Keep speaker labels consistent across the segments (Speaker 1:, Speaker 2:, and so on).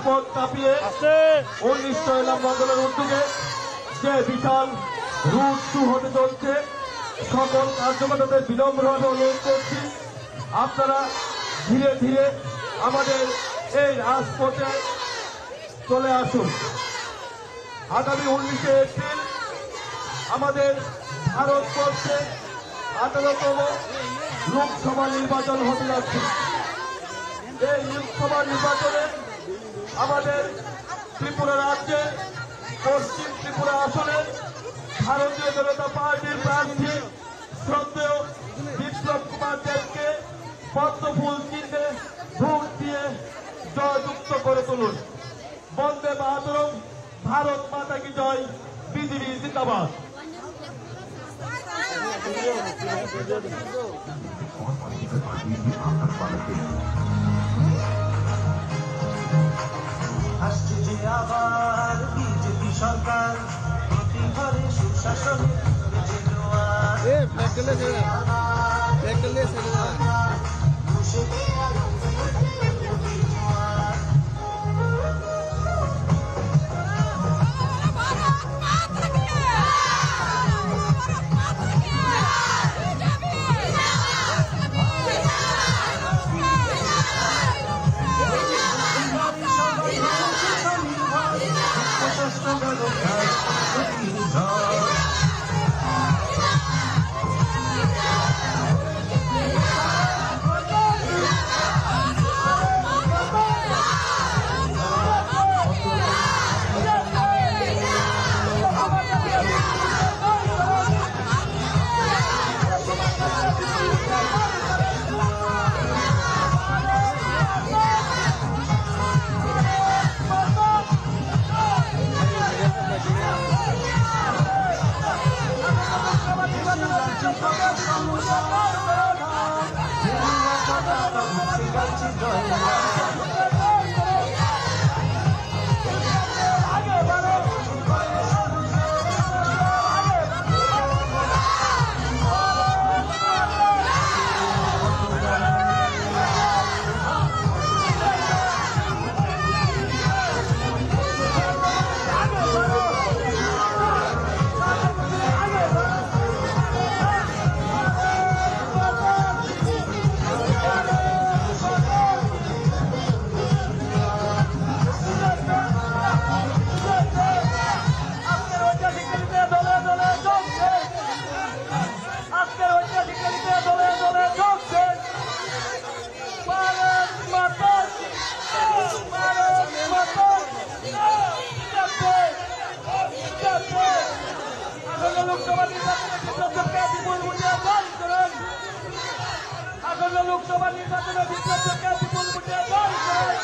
Speaker 1: পথ কাঁপিয়ে 1900 এলাম মন্ডলের উদ্যোগে যে বিশাল রুট শু হতে চলছে, সকল কার্যকর্তাদের বিলম্বভাবে অনুরোধ করছি আপনারা ধীরে ধীরে আমাদের এই রাজপথে চলে আসুন। আগামী 19শে এপ্রিল আমাদের ভারতবর্ষে 18তম লোকসভা নির্বাচন হতে যাচ্ছে। এই লোকসভা নির্বাচনে আমাদের ত্রিপুরা রাজ্যে পশ্চিম ত্রিপুরা আসনে ভারতীয় জনতা পার্টির প্রার্থী শ্রদ্ধেয় বিপ্লব কুমার দেবকে পদ্মফুল চিহ্নে ভোট দিয়ে জয়যুক্ত করে তুলুন। বন্দে মাতরম, ভারত মাতা কি জয়, বিজেপি জিন্দাবাদ।
Speaker 2: আসছে যে আবার বিজেপি সরকার, প্রতি ঘরে সুশাসন লোকসভা নির্বাচনে বিপ্লবকে বিপুল ভোটে জয় করেন।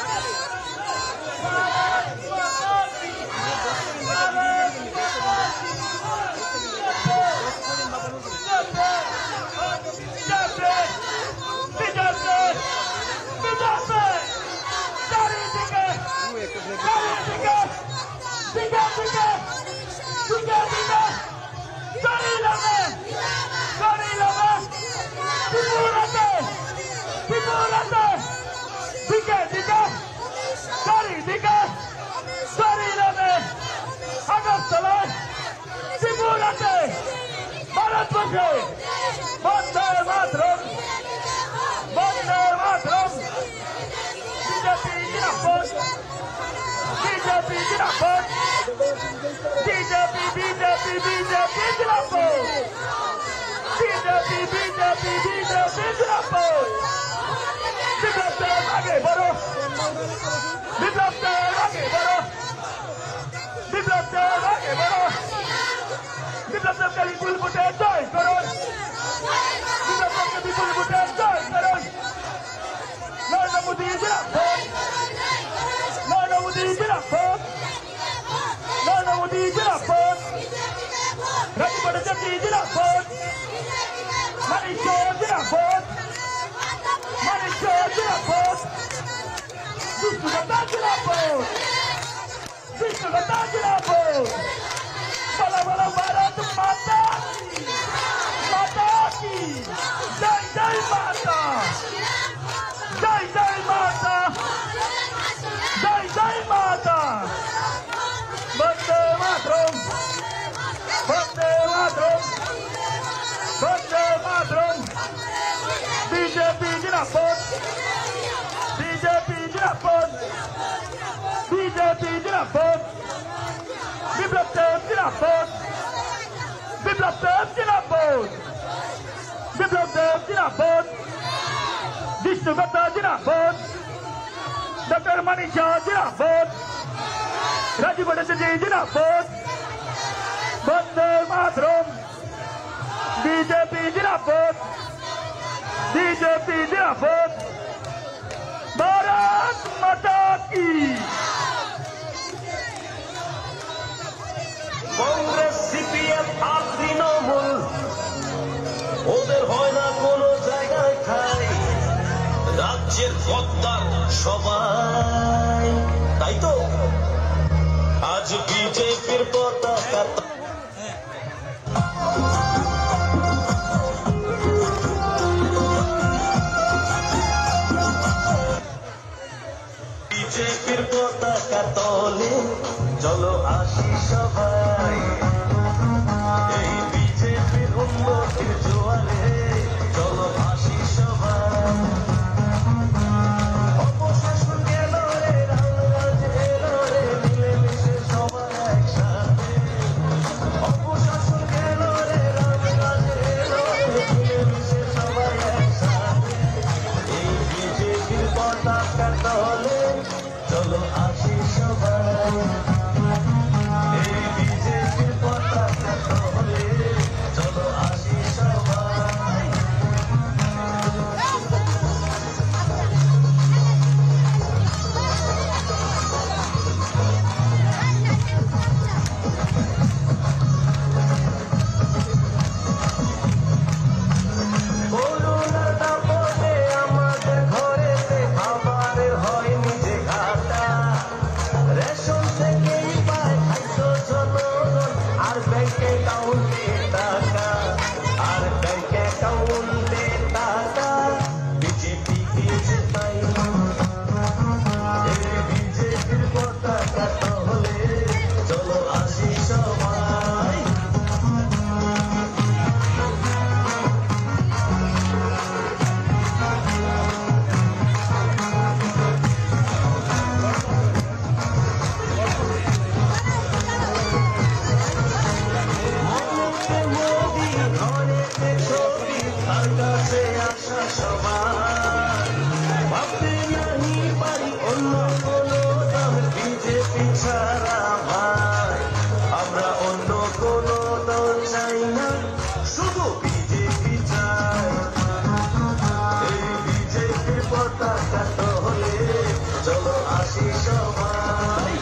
Speaker 2: ভারতবর্ষে বন্দে মাতরম, বন্দে মাতরম, বিজেপি জিন্দাবাদ, বিজেপি জিন্দাবাদ, বিজেপি বিজেপি বিজেপি জিন্দাবাদ, বিজেপি বিজেপি বিজেপি জিন্দাবাদ। বিপ্লব দেব আগে বড়ো, বিপ্লব দেব আগে বড়ো, বিপ্লব দেব আগে বড়ো, বিপ্লব দেবকে বিপুল ভোটে জয় করুন, বিপ্লব দেবকে বিপুল ভোটে জয় করুন। নরেন্দ্র মোদী জিন্দাবাদ, নরেন্দ্র মোদী জিন্দাবাদ, নরেন্দ্র মোদী জিন্দাবাদ, রাজীব জি জিন্দাবাদ, মানিক জিন্দাবাদ, মানিক জিন্দাবাদ, বিষ্ণুদত্তা জিন্দাবাদ, বিষ্ণুদত্তা জিন্দাবাদ। বলো বলো ভারত মাতা মাতা কি জয়, জয় মাতা, জয় জয় মাতা, জয় জয় জিন্দাবাদ বিপ্লব দেব জিন্দাবাদ বিপ্লব দেব জিন্দাবাদ বিপ্লব দেব জিন্দাবাদ বিষ্ণুদত্ত জিন্দাবাদ ডক্টর মানিক শাহ জিন্দাবাদ রাজীব ভট্টাচার্য জিন্দাবাদ বন্দে মাতরম বিজেপি জিন্দাবাদ বিজেপি জিন্দাবাদ भारत माता की
Speaker 3: কংগ্রেস সিপিএম আর তৃণমূল ওদের হয় না কোনো জায়গায় ঠাই রাজ্যের গদ্দার সবাই তাই তো আজ বিজেপির পতাকা বিজেপির পতাকা তলে চলো আসি সবাই এই বিজেপির উন্নতির জোয়ারে চলো আসি সবাই অপশাসন গেল রে রামরাজ এলো রে মিলেমিশে সবাই একসাথে অপশাসন গেল রে রামরাজ এলো রে মিলেমিশে সবাই একসাথে এই বিজেপির পতাকা তলে চলো আসি সবাই এই বিজেপির পতাকা তলে চলো আসি সবাই করোনার দাপটে আমাদের ঘরেতে খাবারের হয়নি যে ঘাটা রেশন থেকেই পায় খাদ্য জনগণ আর ব্যাংক অ্যাকাউন্টে টাকা আর ব্যাংক অ্যাকাউন্টে টাকা বিজেপি দিয়েছে তাই এই বিজেপির পতাকা তলে চলো আসি সবাই মনেতে মোদি ঘরেতে ছবি তার কাছে আসা সবাই ভাবতে নাহি পারি অন্য কোনো দল বিজেপি ছাড়া ভাই আমরা অন্য কোনো দল চাই না শুধু বিজেপি চাই এই বিজেপির পতাকা তলে চলো আসি সবাই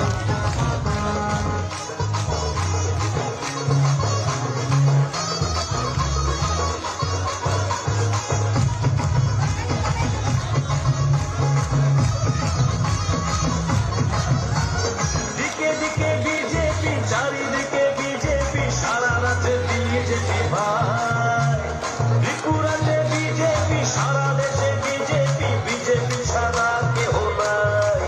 Speaker 3: দিকে দিকে বিজেপি চারিদিকে বিজেপি সারা রাজ্যে বিজেপি ভাই ত্রিপুরাতে বিজেপি সারা দেশে বিজেপি বিজেপি ছাড়া কেহ নাই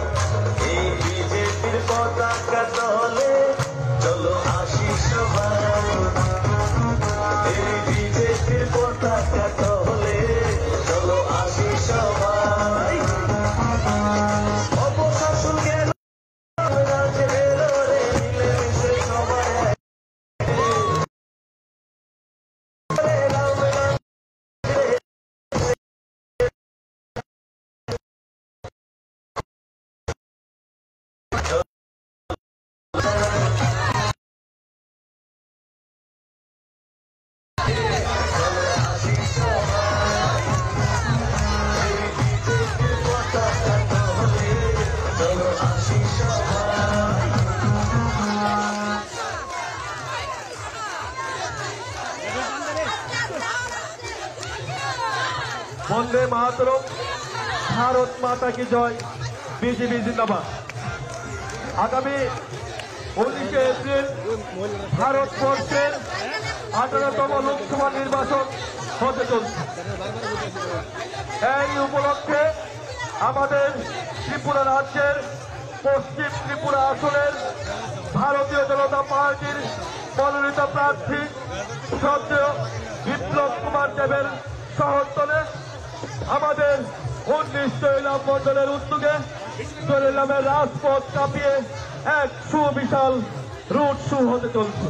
Speaker 3: এই বিজেপির পতাকা তলে চলো আসি সবাই এই বিজেপির পতাকা তলে চলো আসি সবাই অপশাসন গেল রাজ এলো রে মিলেমিশে সবাই
Speaker 1: বন্দে মাতরম ভারত মাতা কি জয় বিজেপি জিন্দাবাদ আগামী 19 এপ্রিল ভারতবর্ষের 18তম লোকসভা নির্বাচন হতে চলছে এই উপলক্ষে আমাদের ত্রিপুরা রাজ্যের পশ্চিম ত্রিপুরা আসনের ভারতীয় জনতা পার্টির মনোনীত প্রার্থী শ্রদ্ধেয় বিপ্লব কুমার দেবের শহরতলে আমাদের 19 মণ্ডলের উদ্যোগে জলিলামের রাজপথ কাঁপিয়ে এক সুবিশাল রুট শু হতে চলছে।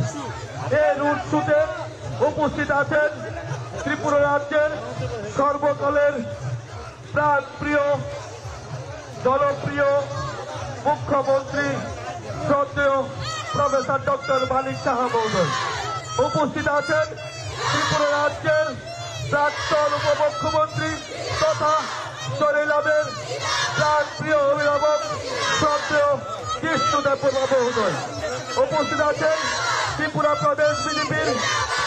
Speaker 1: এই রুট শুতে উপস্থিত আছেন ত্রিপুরা রাজ্যের সর্বকালের প্রাণপ্রিয় জনপ্রিয় মুখ্যমন্ত্রী শ্রদ্ধেয় প্রফেসর ডক্টর মানিক সাহা মহোদয়। উপস্থিত আছেন ত্রিপুরা রাজ্যের প্রাক্তন উপমুখ্যমন্ত্রী তথা জলিলামের প্রাণপ্রিয় অভিভাবক শ্রদ্ধেয় কৃষ্ণদেব বর্মা মহোদয়। উপস্থিত আছেন ত্রিপুরা প্রদেশ বিজেপির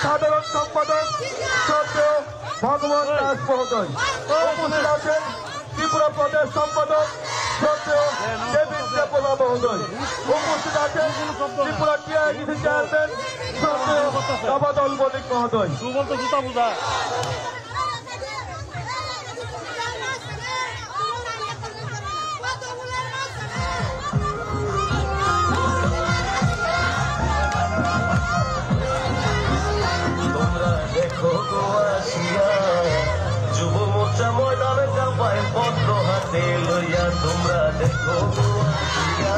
Speaker 1: সাধারণ সম্পাদক শ্রদ্ধেয় ভগবান দাস মহোদয়। উপস্থিত আছেন ত্রিপুরা প্রদেশ সম্পাদক শ্রদ্ধেয় দেবেন্দ্র বর্মা মহোদয়। উপস্থিত আছেন ত্রিপুরা টিআইডিসি চেয়ারম্যান শ্রদ্ধেয় দামোদর মল্লিক মহোদয়।
Speaker 3: দেখো গো আসিয়া যুব মোর্চা ময়দানে চাপায় পত্র হাতে লইয়া তোমরা দেখো গো আসিয়া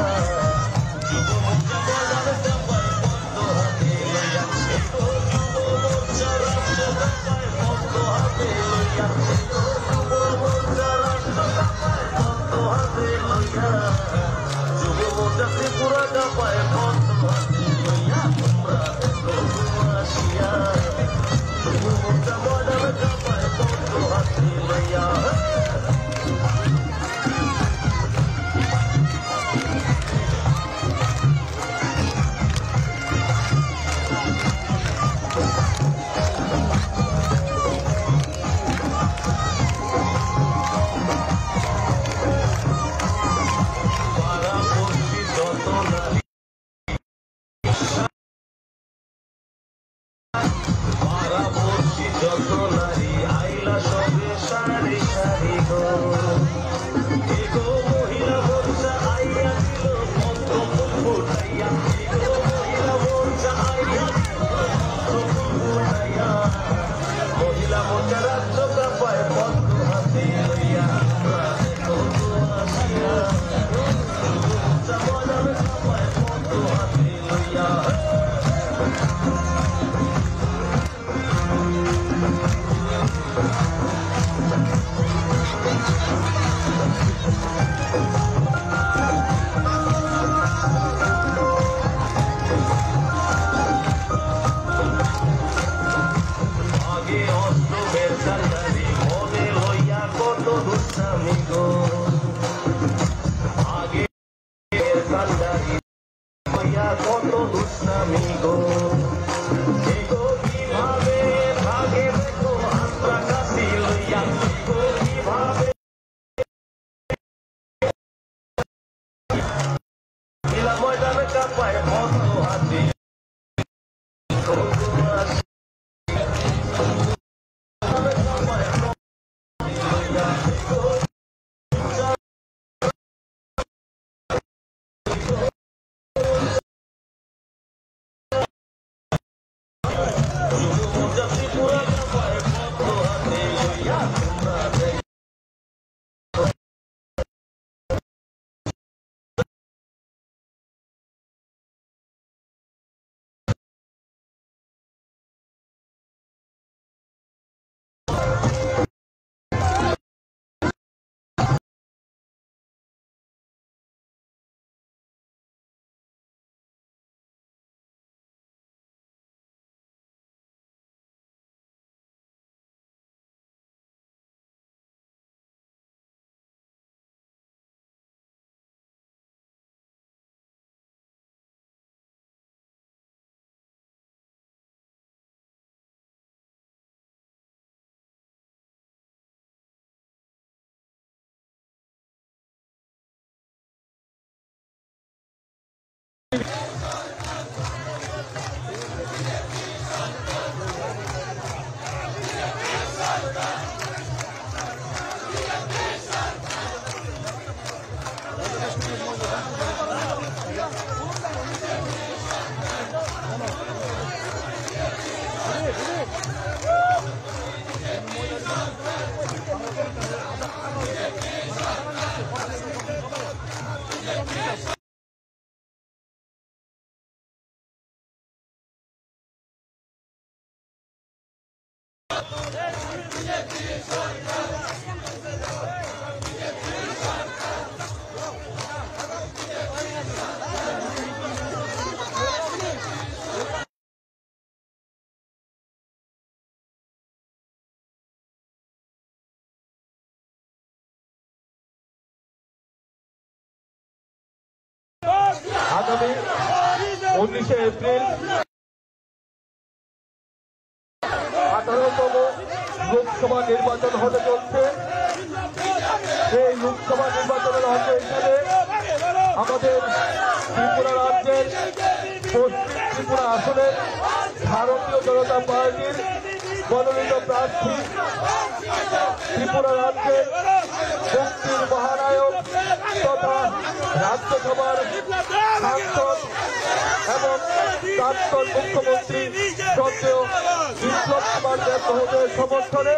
Speaker 3: যুব মোর্চা ময়দানে চাপায় পত্র হাতে লইয়া দেখো যুব মোর্চা রাষ্ট্র চাপায় পত্র হাতে লইয়া দেখো যুব মোর্চা রাষ্ট্র চাপায় পত্র হাতে লইয়া যুব মোর্চা ত্রিপুরা চাপায় পত্র হাতে লইয়া তোমরা দেখো গো আসিয়া
Speaker 1: আগামী 19শে এপ্রিল 18তম লোকসভা নির্বাচন হতে চলছে। এই লোকসভা নির্বাচনের অংশ হিসেবে আমাদের ত্রিপুরা রাজ্যের পশ্চিম ত্রিপুরা আসনের ভারতীয় জনতা পার্টির মনোনীত প্রার্থী, ত্রিপুরা রাজ্যের মুক্তির মহানায়ক তথা রাজ্যসভার সাংসদ এবং প্রাক্তন মুখ্যমন্ত্রী শ্রদ্ধেয় বিপ্লব কুমার দেব মহোদয়ের সমর্থনে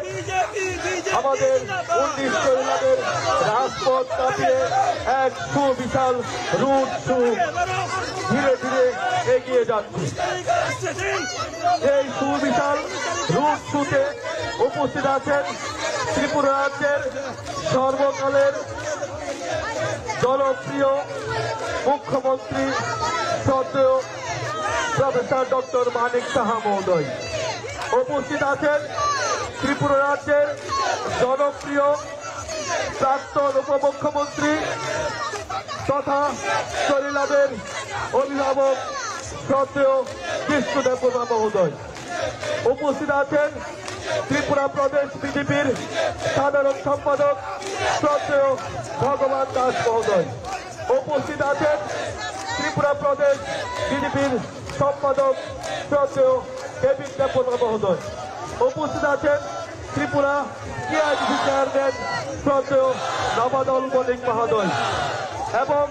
Speaker 1: আমাদের 19 জেলাদের রাজপথ কাটিয়ে এক সুবিশাল রুট শো ধীরে ধীরে এগিয়ে যাচ্ছে। এই সুবিশাল রুট শোতে উপস্থিত আছেন ত্রিপুরা রাজ্যের সর্বকালের জনপ্রিয় মুখ্যমন্ত্রী শ্রদ্ধেয় প্রফেসর ডক্টর মানিক সাহা মহোদয়। উপস্থিত আছেন ত্রিপুরা রাজ্যের জনপ্রিয় প্রাক্তন উপমুখ্যমন্ত্রী তথা সরিলাদের অভিভাবক শ্রদ্ধেয় কৃষ্ণদেব বর্মা মহোদয়। উপস্থিত আছেন ত্রিপুরা প্রদেশ বিজেপির সাধারণ সম্পাদক শ্রদ্ধেয় ভগবান দাস মহোদয়। উপস্থিত আছেন ত্রিপুরা প্রদেশ বিজেপির সম্পাদক শ্রদ্ধেয় দেবী দেববর্মা মহোদয়। উপস্থিত আছেন ত্রিপুরা টিআইডিসি চেয়ারম্যান শ্রদ্ধেয় নবাদল মল্লিক মহোদয় এবং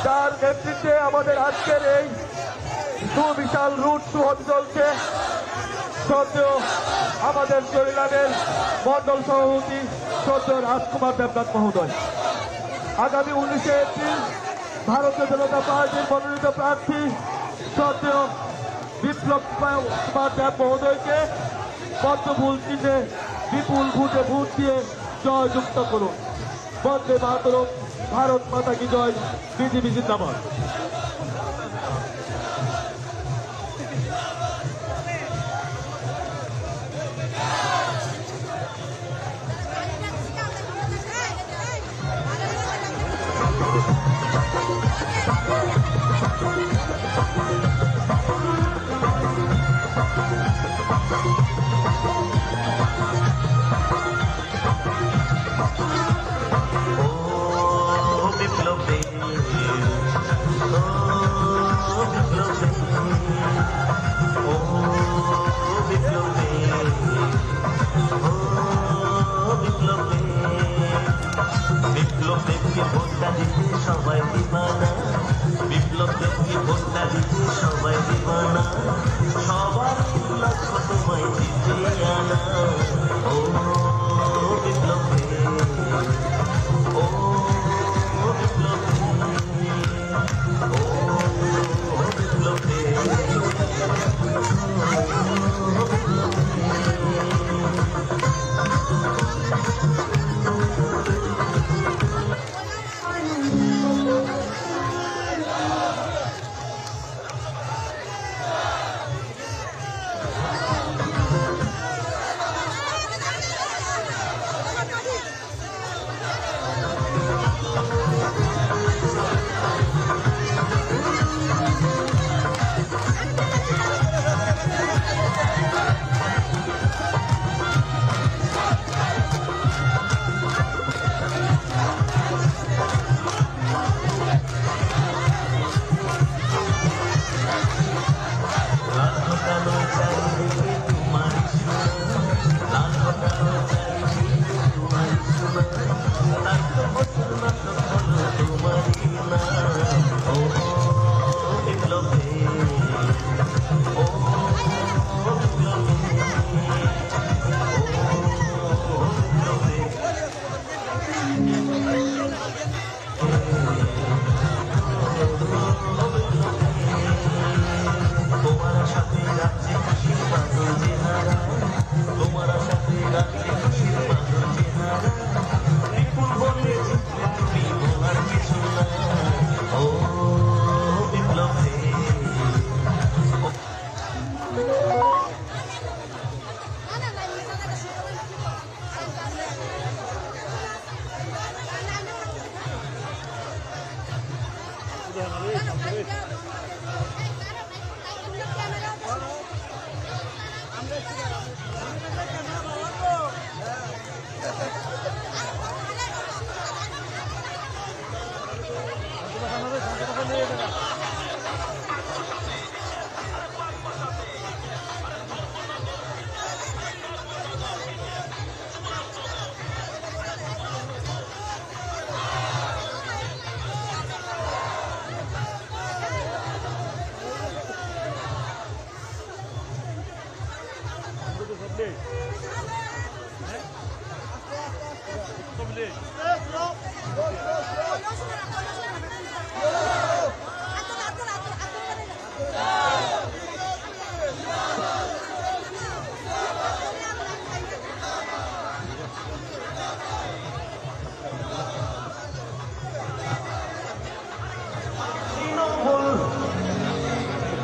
Speaker 1: যার নেতৃত্বে আমাদের আজকের এই সুবিশাল রুট শো হতে চলছে শ্রদ্ধেয় আমাদের চরিলাদের মন্ডল সভাপতি শ্রদ্ধেয় রাজকুমার দেবনাথ মহোদয়। আগামী 19শে এপ্রিল ভারতীয় জনতা পার্টির মনোনীত প্রার্থী শ্রদ্ধেয় বিপ্লব কুমার দেব মহোদয়কে পদ্মফুল চিহ্নে বিপুল ভোটে ভোট দিয়ে জয়যুক্ত করুন। বন্দে মাতরম, ভারত মাতা কি জয়, বিজেপি জিন্দাবাদ।
Speaker 3: সবাই দিবানা, বিপ্লব দেবকে ভোটটা দিতে সবাই দিবানা, সবার লক্ষ্য তোমায় জিতে আনা। ও বিপ্লব, ও বিপ্লব, ও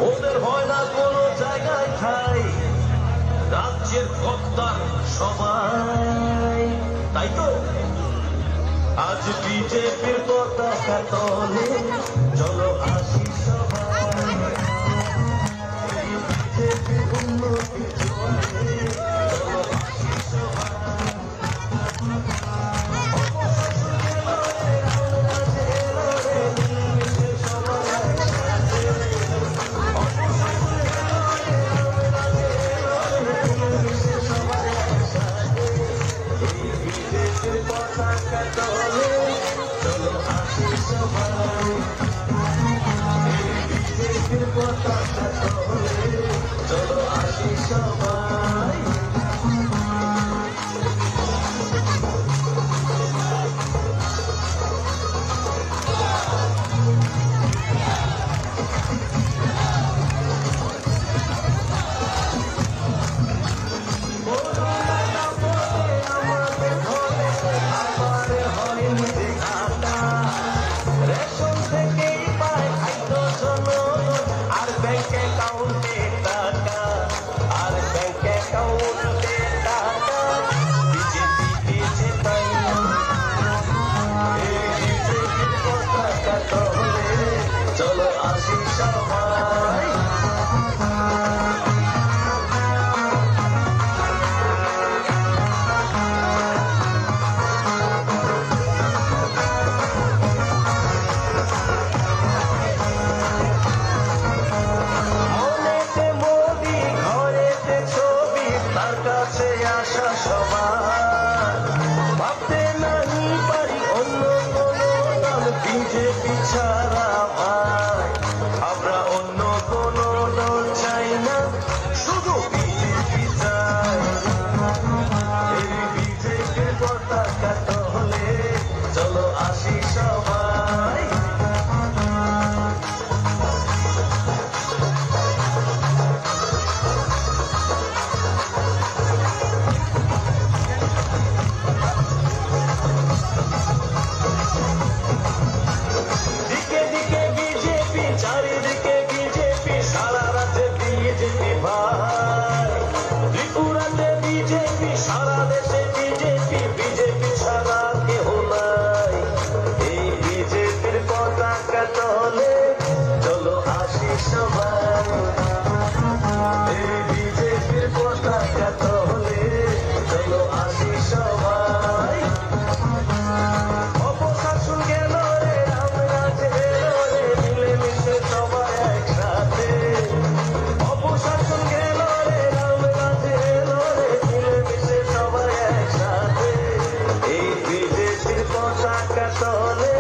Speaker 3: ওদের হয় না কোনো জায়গায় ঠাই, রাজ্যের কর্তা সবাই, তাই তো আজ বিজেপির পতাকা তলে চলো আসি সবাই, বিজেপির উন্নতি চলে চলো আসি সবাই। চলো আসি সবাই। চলো আসি সবাই। মনেতে মোদি ঘরেতে ছবি, তার কাছে আসা সবার ভাবতে নাহি পারি অন্য কোনো দল বিজেপি ছাড়া ভাই। আমরা অন্য কোনো দল চাই না, শুধু বিজেপি চাই। এই বিজেপির পতাকা তলে চলো আসি সবাই। দিকে দিকে বিজেপি, চারিদিকে বিজেপি, সারা রাজ্যে বিজেপি ভাই। ত্রিপুরাতে বিজেপি, সারা দেশে বিজেপি, বিজেপি ছাড়া কেহ নাই। এই বিজেপির পতাকা তলে চলো আসি সবাই। এই বিজেপির পতাকা তলে চলো আসি সবাই। অপশাসন গেল রে, রামরাজ এলো রে, মিলেমিশে সবাই একসাথে। অপশাসন গেল রে, রামরাজ এলো রে, মিলেমিশে সবাই একসাথে। এই বিজেপির পতাকা তলে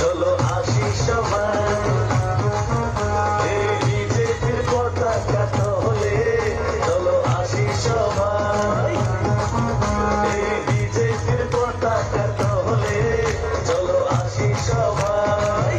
Speaker 3: চলো আসি সবাই। এই বিজেপির পতাকা তলে চলো আসি সবাই। এই বিজেপির পতাকা তলে চলো আসি সবাই।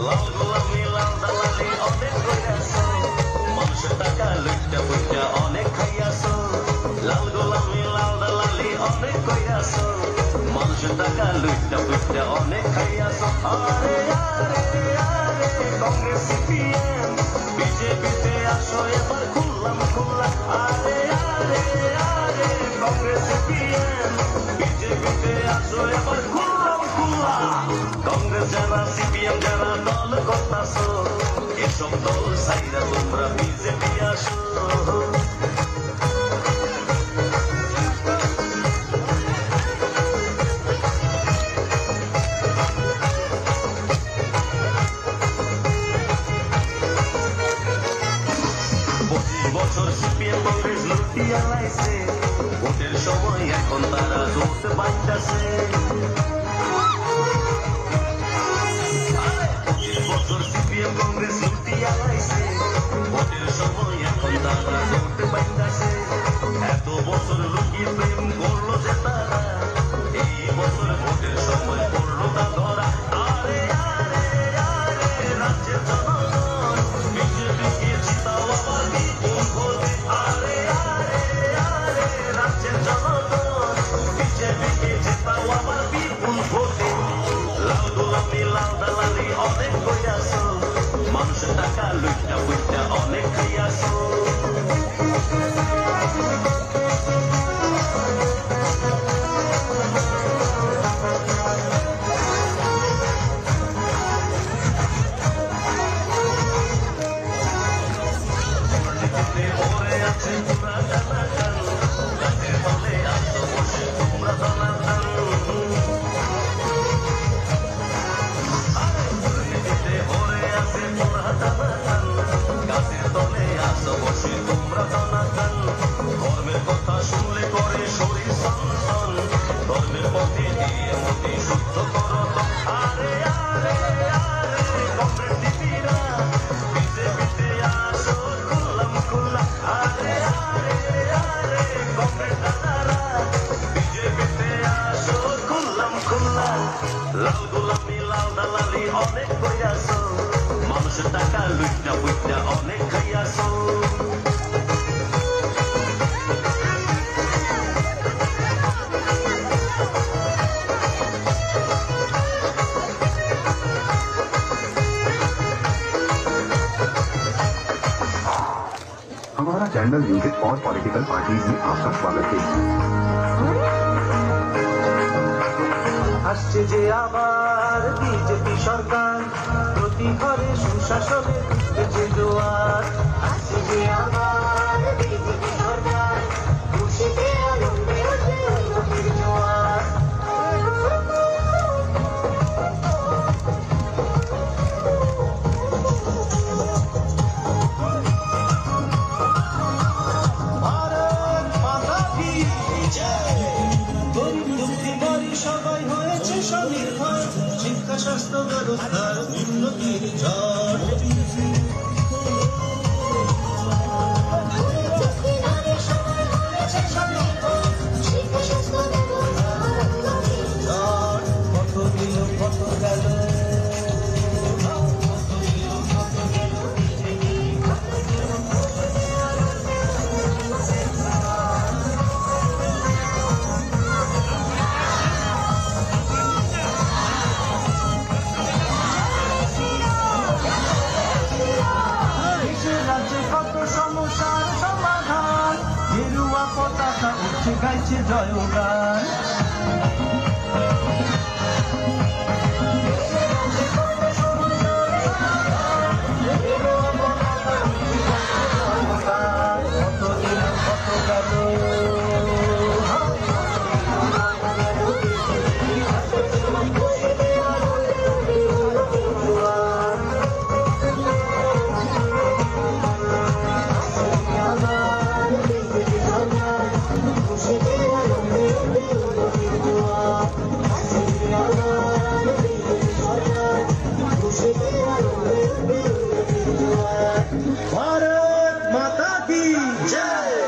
Speaker 3: লাল গোলাপি লাল দালালি অনেক কইরাছ, মানুষের টাকা লুইটা পুইটা অনেক খাইয়াছ। লাল গোলাপি লাল দালালি অনেক কইরাছ, মানুষের টাকা লুইটা পুইটা অনেক খাইয়াছ। আরে কংগ্রেস সিপিএম বিজেপিতে আসো এবার খুললাম খুললাম আরে আরে আরে কংগ্রেস সিপিএম বিজেপিতে আসো এবার খুললাম খুললাম কংগ্রেস যারা সিপিএম যারা দল করতাছো এসব দল সাইরা তোমরা বিজেপি আসো বছর সিপিএম কংগ্রেস লুটিয়া লাইছে ভোটের সময় এখন তারা জোট বাইতাছে বছর সিপিএম কংগ্রেস লুটিয়া লাইছে ভোটের সময় এখন তারা জোট বাইতাছে এত বছর লুকিয়ে প্রেম করলো যে তারা এই বছর ভোটের সময় করলো তা ধরা আরে আরে আরে রাজ্যের জনগণ বিজেপিকে জিতাও আবার আরে আরে আরে রাজ্যের জনগণ বিজেপিকে জিতাও আবার বিপুল ভোটে লাল গোলাপি লাল দালালি অনেক কইয়াছো মানুষের টাকা লুইটা বুইটা অনেক খাইয়াছো ধর্মের কথা শুনলে করে শরীর সন্তান ধর্মের পথে দিয়ে মতি শুদ্ধ করো আরে আরে আরে কংগ্রেস দিদিরা বিজেপিতে আসো খুললাম খুললাম আরে আরে আরে কংগ্রেস দাদারা বিজেপিতে আসো খুললাম খুললাম লাল গোলাপি লাল দালালি অনেক কইয়াছো মানুষের টাকা লুইটা বুইটা অনেক খাইয়াছো
Speaker 4: हमारा चैनल म्यूजिक और पॉलिटिकल पार्टीज में आपका स्वागत है
Speaker 3: আসছে যে আবার বিজেপি সরকার প্রতি ঘরে সুশাসনের যে জোয়ার আসছে যে আবার বিজেপি সরকার খুশিতে আনন্দে উঠবে জোয়ার ভারত মাতা কি জয় সবাই হয়েছে স্বনির্ভর শিক্ষা স্বাস্থ্য ব্যবস্থার উন্নতির ঝড় কত দিল কত গেল সমস্যার সমাধান গেরুয়া পতাকা উঠে গাইছে জয়গান কত দিন কত গেল भारत माता की जय